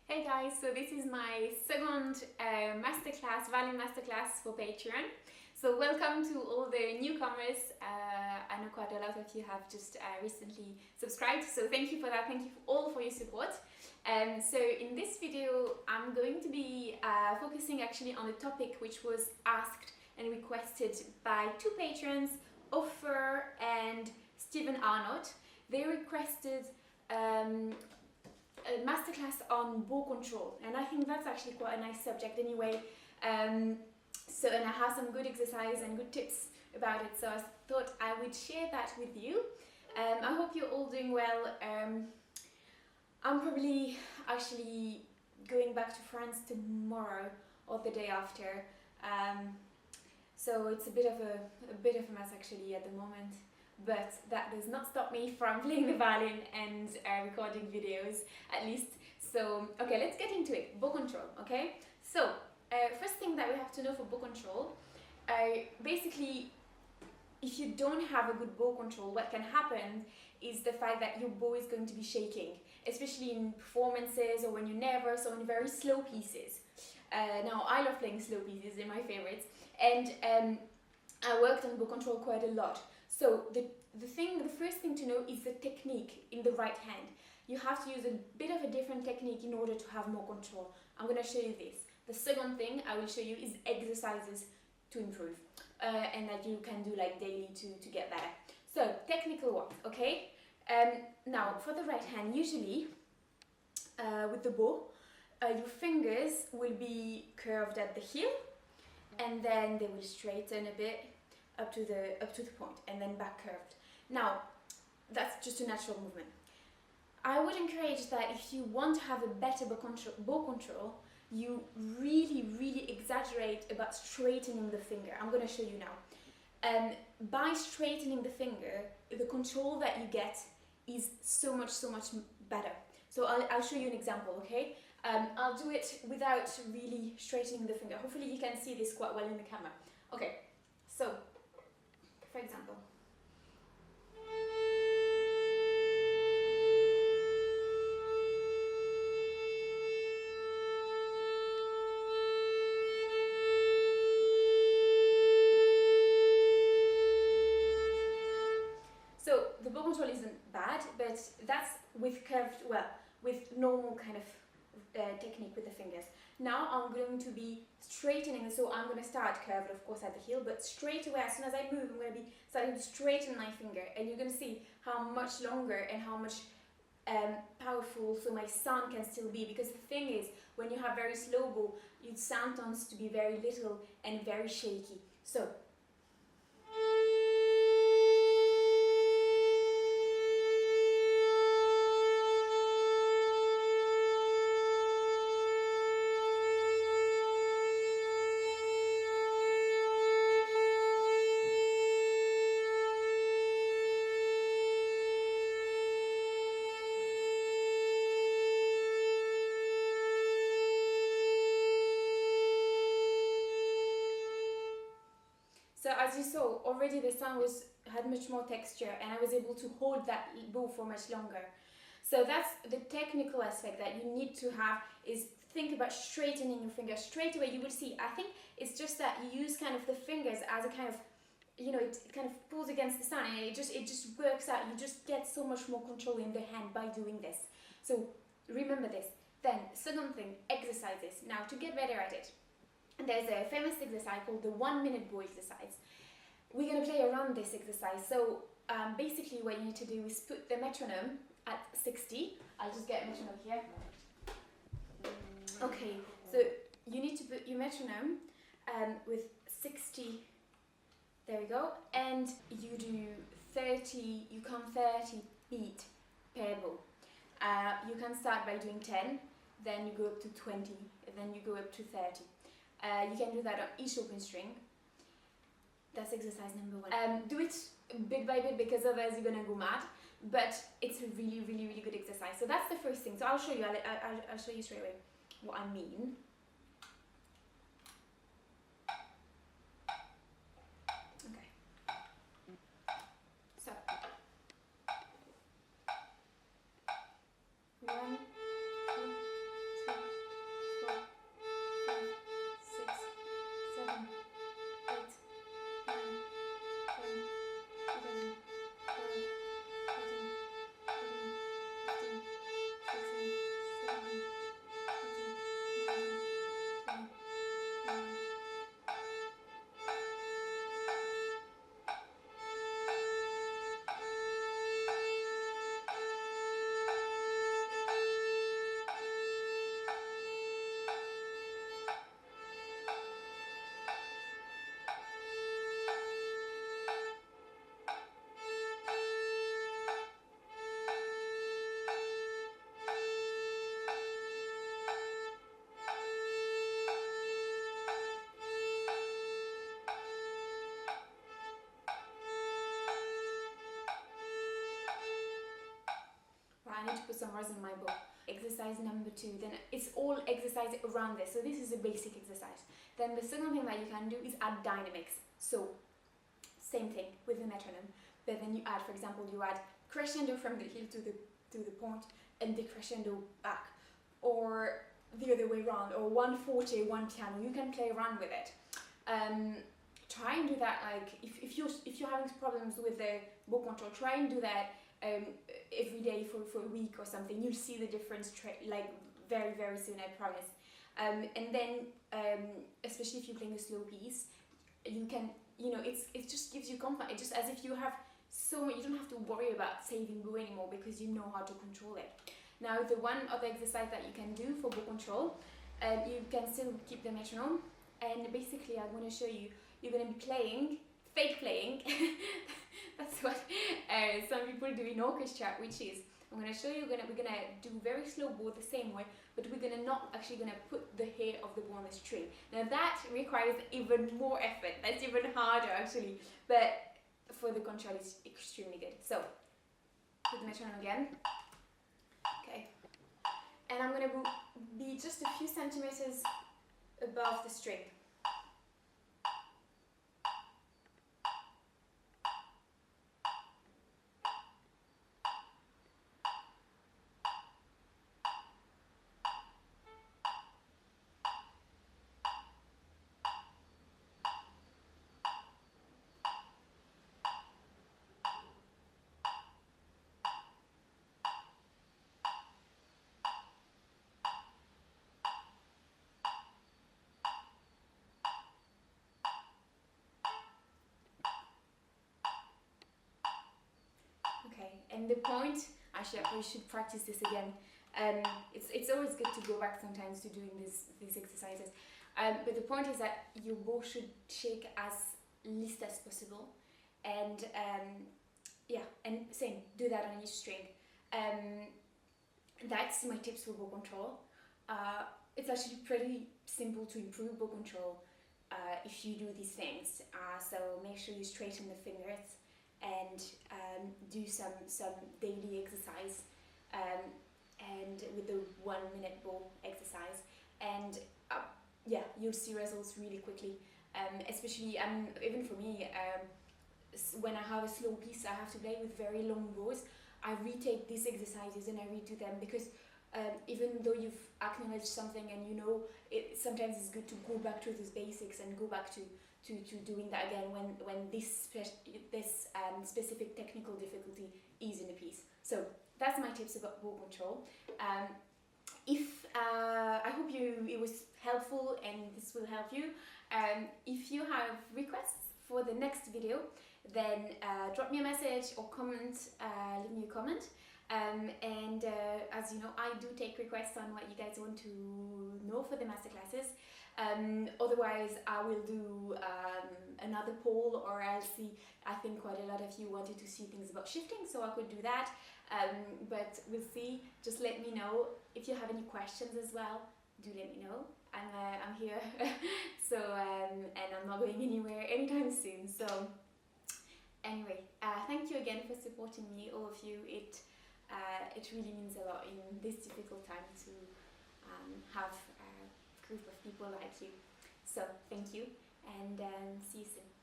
Hey guys, so this is my second masterclass, Violin masterclass for Patreon. So welcome to all the newcomers. I know quite a lot of you have just recently subscribed, so thank you for that. Thank you all for your support. So in this video, I'm going to be focusing actually on a topic which was asked and requested by two patrons, Offer and Stephen Arnott. They requested a masterclass on bow control, and I think that's actually quite a nice subject anyway. And I have some good exercise and good tips about it, so I thought I would share that with you. I hope you're all doing well. I'm probably actually going back to France tomorrow or the day after, so it's a bit of a mess actually at the moment. But that does not stop me from playing the violin and recording videos, at least. So, okay, let's get into it. Bow control, okay? So, first thing that we have to know for bow control, basically, if you don't have a good bow control, what can happen is the fact that your bow is going to be shaking, especially in performances or when you're nervous or in very slow pieces. Now, I love playing slow pieces, they're my favorites, and I worked on bow control quite a lot. So the first thing to know is the technique in the right hand. You have to use a bit of a different technique in order to have more control. I'm going to show you this. The second thing I will show you is exercises to improve and that you can do like daily to get better. So technical ones, okay? Now for the right hand, usually with the bow, your fingers will be curved at the heel and then they will straighten a bit up to the point and then back curved. Now that's just a natural movement. I would encourage that if you want to have a better bow control, you really exaggerate about straightening the finger. I'm going to show you now. By straightening the finger, the control that you get is so much better. So I'll show you an example, okay? I'll do it without really straightening the finger. Hopefully you can see this quite well in the camera. Okay, so for example, so the bow control isn't bad, but that's with curved, with normal kind of technique with the fingers. Now I'm going to be straightening, so I'm going to start curved of course at the heel, but straight away as soon as I move I'm going to be starting to straighten my finger, and you're going to see how much longer and how much powerful so my sound can still be, because the thing is, when you have very slow bow, your sound tends to be very little and very shaky. So as you saw, already the sound had much more texture, and I was able to hold that bow for much longer. So that's the technical aspect that you need to have, is think about straightening your fingers. Straight away you will see, I think it's just that you use kind of the fingers as a kind of, you know, it kind of pulls against the sound, and it just works out. You just get so much more control in the hand by doing this. So remember this. Then second thing, exercises. Now to get better at it, there's a famous exercise called the 1 minute bow exercise. We're going to play around this exercise. So basically what you need to do is put the metronome at 60. I'll just get a metronome here. Okay, so you need to put your metronome with 60, there we go, and you do 30, you count 30 beat per bow. You can start by doing 10, then you go up to 20, and then you go up to 30. You can do that on each open string. That's exercise number 1. Do it bit by bit, because otherwise you're gonna go mad. But it's a really good exercise. So that's the first thing. So I'll show you. I'll show you straight away what I mean. Okay. So 1, 2, 3, bars in my book. Exercise number 2, then it's all exercise around this. So this is a basic exercise. Then the second thing that you can do is add dynamics. So same thing with the metronome, but then you add, for example, you add crescendo from the heel to the point and decrescendo back, or the other way around, or one forte, one piano. You can play around with it. Try and do that, like if you're having problems with the bow control, try and do that every day for a week or something. You'll see the difference like very, very soon, I promise. And then especially if you're playing a slow piece, you can, it just gives you confidence. It's just as if you have you don't have to worry about saving bow anymore because you know how to control it. Now the one other exercise that you can do for bow control, you can still keep the metronome, and basically I'm going to show you, you're going to be playing, fake playing, that's what some people do in orchestra, which is, I'm going to show you, we're going to do very slow bow the same way, but we're going to not actually going to put the hair of the bow on the string. Now that requires even more effort, that's even harder actually, but for the control it's extremely good. So, put the metronome again, okay, and I'm going to be just a few centimeters above the string. And the point, actually I probably should practice this again. It's always good to go back sometimes to doing these exercises. But the point is that your bow should shake as least as possible. And yeah, and same, do that on each string. That's my tips for bow control. It's actually pretty simple to improve bow control if you do these things. So make sure you straighten the fingers and do some daily exercise, and with the 1 minute bow exercise, and yeah, you'll see results really quickly. Especially even for me, when I have a slow piece I have to play with very long bows, I retake these exercises and I redo them, because even though you've acknowledged something and sometimes it's good to go back to those basics and go back to doing that again when this specific technical difficulty is in a piece. So that's my tips about bow control. I hope it was helpful and this will help you. If you have requests for the next video, then drop me a message or comment, leave me a comment. And as you know, I do take requests on what you guys want to know for the masterclasses. Otherwise I will do another poll, or I'll see, I think quite a lot of you wanted to see things about shifting, so I could do that, but we'll see. Just let me know if you have any questions as well. Do let me know. I'm here. So and I'm not going anywhere anytime soon. So anyway, thank you again for supporting me, all of you. It really means a lot in this difficult time to have a group of people like you. So thank you, and see you soon.